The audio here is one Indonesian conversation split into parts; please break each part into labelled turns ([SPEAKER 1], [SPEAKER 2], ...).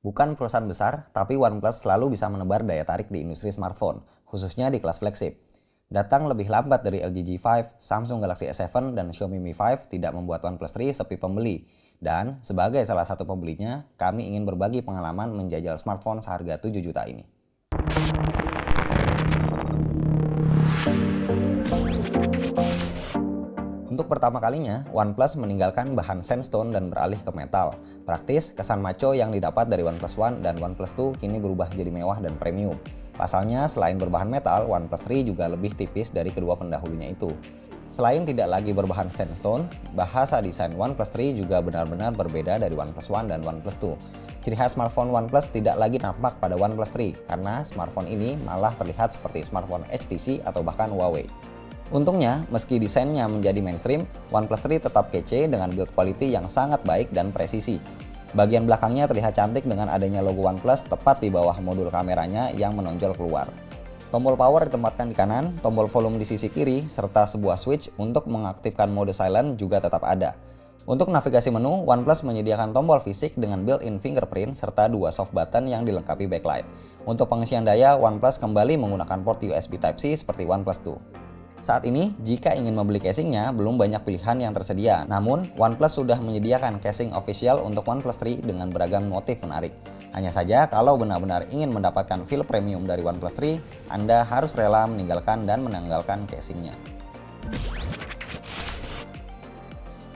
[SPEAKER 1] Bukan perusahaan besar, tapi OnePlus selalu bisa menebar daya tarik di industri smartphone, khususnya di kelas flagship. Datang lebih lambat dari LG G5, Samsung Galaxy S7, dan Xiaomi Mi 5 tidak membuat OnePlus 3 sepi pembeli. Dan sebagai salah satu pembelinya, kami ingin berbagi pengalaman menjajal smartphone seharga 7 juta ini. Untuk pertama kalinya, OnePlus meninggalkan bahan sandstone dan beralih ke metal. Praktis, kesan maco yang didapat dari OnePlus One dan OnePlus 2 kini berubah jadi mewah dan premium. Pasalnya, selain berbahan metal, OnePlus 3 juga lebih tipis dari kedua pendahulunya itu. Selain tidak lagi berbahan sandstone, bahasa desain OnePlus 3 juga benar-benar berbeda dari OnePlus One dan OnePlus 2. Ciri khas smartphone OnePlus tidak lagi nampak pada OnePlus 3, karena smartphone ini malah terlihat seperti smartphone HTC atau bahkan Huawei. Untungnya, meski desainnya menjadi mainstream, OnePlus 3 tetap kece dengan build quality yang sangat baik dan presisi. Bagian belakangnya terlihat cantik dengan adanya logo OnePlus tepat di bawah modul kameranya yang menonjol keluar. Tombol power ditempatkan di kanan, tombol volume di sisi kiri, serta sebuah switch untuk mengaktifkan mode silent juga tetap ada. Untuk navigasi menu, OnePlus menyediakan tombol fisik dengan built-in fingerprint serta dua soft button yang dilengkapi backlight. Untuk pengisian daya, OnePlus kembali menggunakan port USB Type-C seperti OnePlus 2. Saat ini, jika ingin membeli casingnya, belum banyak pilihan yang tersedia. Namun, OnePlus sudah menyediakan casing official untuk OnePlus 3 dengan beragam motif menarik. Hanya saja, kalau benar-benar ingin mendapatkan feel premium dari OnePlus 3, Anda harus rela meninggalkan dan menanggalkan casingnya.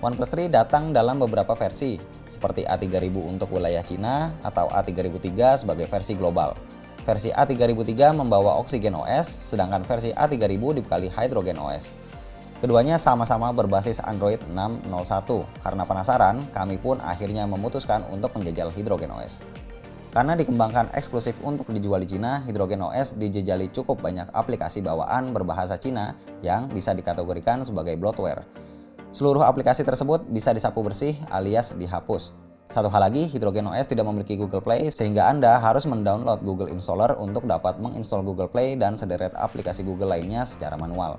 [SPEAKER 1] OnePlus 3 datang dalam beberapa versi, seperti A3000 untuk wilayah Cina atau A3003 sebagai versi global. Versi A3003 membawa Oxygen OS, sedangkan versi A3000 dibekali Hydrogen OS. Keduanya sama-sama berbasis Android 6.01. Karena penasaran, kami pun akhirnya memutuskan untuk menjajal Hydrogen OS. Karena dikembangkan eksklusif untuk dijual di Cina, Hydrogen OS dijajali cukup banyak aplikasi bawaan berbahasa Cina yang bisa dikategorikan sebagai bloatware. Seluruh aplikasi tersebut bisa disapu bersih alias dihapus. Satu hal lagi, Hydrogen OS tidak memiliki Google Play sehingga Anda harus mendownload Google Installer untuk dapat menginstal Google Play dan sederet aplikasi Google lainnya secara manual.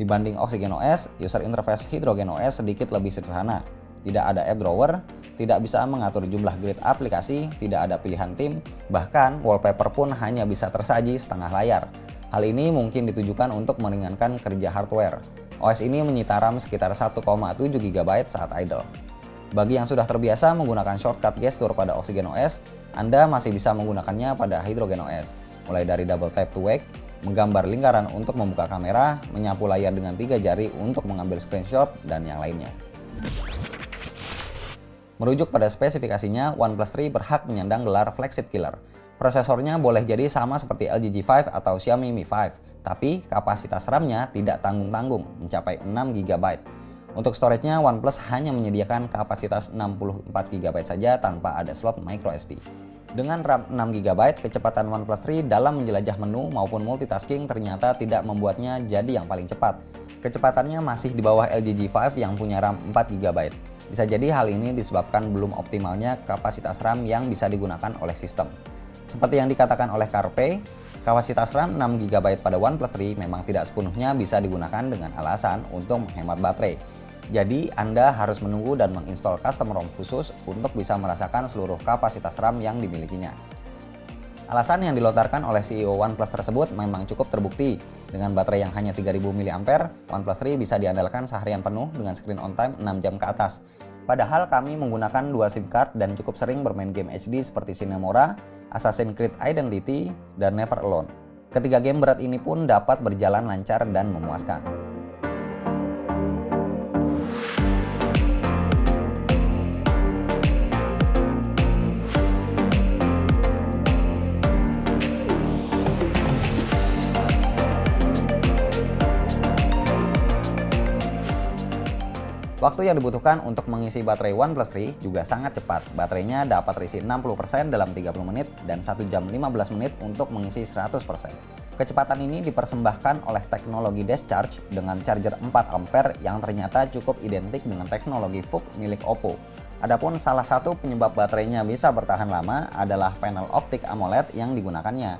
[SPEAKER 1] Dibanding Oxygen OS, user interface Hydrogen OS sedikit lebih sederhana. Tidak ada app drawer, tidak bisa mengatur jumlah grid aplikasi, tidak ada pilihan tim, bahkan wallpaper pun hanya bisa tersaji setengah layar. Hal ini mungkin ditujukan untuk meringankan kerja hardware. OS ini menyita RAM sekitar 1,7 GB saat idle. Bagi yang sudah terbiasa menggunakan shortcut gestur pada Oxygen OS, Anda masih bisa menggunakannya pada Hydrogen OS, mulai dari double tap to wake, menggambar lingkaran untuk membuka kamera, menyapu layar dengan 3 jari untuk mengambil screenshot, dan yang lainnya. Merujuk pada spesifikasinya, OnePlus 3 berhak menyandang gelar flagship killer. Prosesornya boleh jadi sama seperti LG G5 atau Xiaomi Mi 5, tapi kapasitas RAM-nya tidak tanggung-tanggung, mencapai 6 GB. Untuk storage-nya, OnePlus hanya menyediakan kapasitas 64 GB saja tanpa ada slot microSD. Dengan RAM 6 GB, kecepatan OnePlus 3 dalam menjelajah menu maupun multitasking ternyata tidak membuatnya jadi yang paling cepat. Kecepatannya masih di bawah LG G5 yang punya RAM 4 GB. Bisa jadi hal ini disebabkan belum optimalnya kapasitas RAM yang bisa digunakan oleh sistem. Seperti yang dikatakan oleh Carpe, kapasitas RAM 6 GB pada OnePlus 3 memang tidak sepenuhnya bisa digunakan dengan alasan untuk menghemat baterai. Jadi, Anda harus menunggu dan menginstal custom ROM khusus untuk bisa merasakan seluruh kapasitas RAM yang dimilikinya. Alasan yang dilontarkan oleh CEO OnePlus tersebut memang cukup terbukti. Dengan baterai yang hanya 3000 mAh, OnePlus 3 bisa diandalkan seharian penuh dengan screen on time 6 jam ke atas. Padahal kami menggunakan 2 SIM card dan cukup sering bermain game HD seperti Cinemora, Assassin's Creed Identity, dan Never Alone. Ketiga game berat ini pun dapat berjalan lancar dan memuaskan. Waktu yang dibutuhkan untuk mengisi baterai OnePlus 3 juga sangat cepat. Baterainya dapat terisi 60% dalam 30 menit dan 1 jam 15 menit untuk mengisi 100%. Kecepatan ini dipersembahkan oleh teknologi Dash Charge dengan charger 4 ampere yang ternyata cukup identik dengan teknologi VOOC milik Oppo. Adapun salah satu penyebab baterainya bisa bertahan lama adalah panel optik AMOLED yang digunakannya.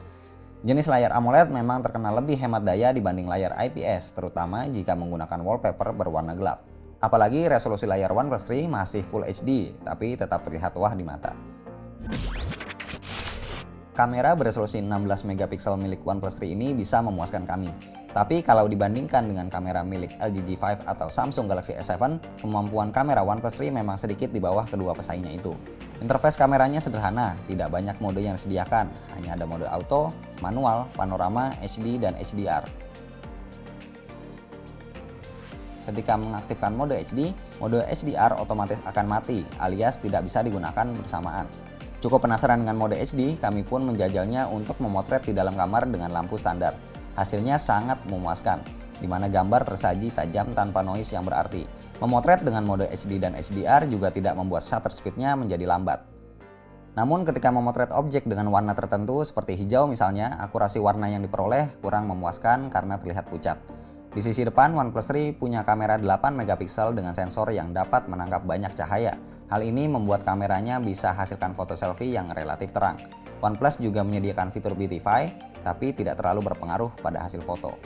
[SPEAKER 1] Jenis layar AMOLED memang terkenal lebih hemat daya dibanding layar IPS, terutama jika menggunakan wallpaper berwarna gelap. Apalagi resolusi layar OnePlus 3 masih Full HD, tapi tetap terlihat wah di mata. Kamera beresolusi 16 megapiksel milik OnePlus 3 ini bisa memuaskan kami. Tapi kalau dibandingkan dengan kamera milik LG G5 atau Samsung Galaxy S7, kemampuan kamera OnePlus 3 memang sedikit di bawah kedua pesaingnya itu. Interface kameranya sederhana, tidak banyak mode yang disediakan, hanya ada mode auto, manual, panorama, HD, dan HDR. Ketika mengaktifkan mode HD, mode HDR otomatis akan mati, alias tidak bisa digunakan bersamaan. Cukup penasaran dengan mode HD, kami pun menjajalnya untuk memotret di dalam kamar dengan lampu standar. Hasilnya sangat memuaskan, di mana gambar tersaji tajam tanpa noise yang berarti. Memotret dengan mode HD dan HDR juga tidak membuat shutter speed-nya menjadi lambat. Namun ketika memotret objek dengan warna tertentu seperti hijau misalnya, akurasi warna yang diperoleh kurang memuaskan karena terlihat pucat. Di sisi depan, OnePlus 3 punya kamera 8 megapiksel dengan sensor yang dapat menangkap banyak cahaya. Hal ini membuat kameranya bisa hasilkan foto selfie yang relatif terang. OnePlus juga menyediakan fitur Beautify, tapi tidak terlalu berpengaruh pada hasil foto.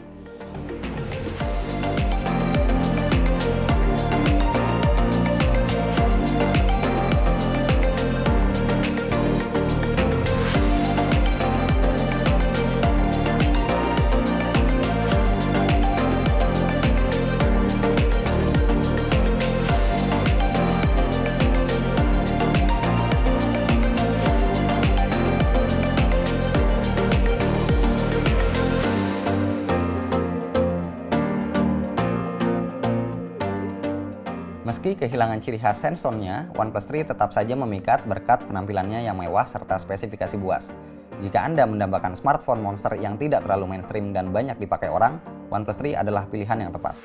[SPEAKER 1] Meski kehilangan ciri khas sensornya, OnePlus 3 tetap saja memikat berkat penampilannya yang mewah serta spesifikasi buas. Jika Anda mendambakan smartphone monster yang tidak terlalu mainstream dan banyak dipakai orang, OnePlus 3 adalah pilihan yang tepat.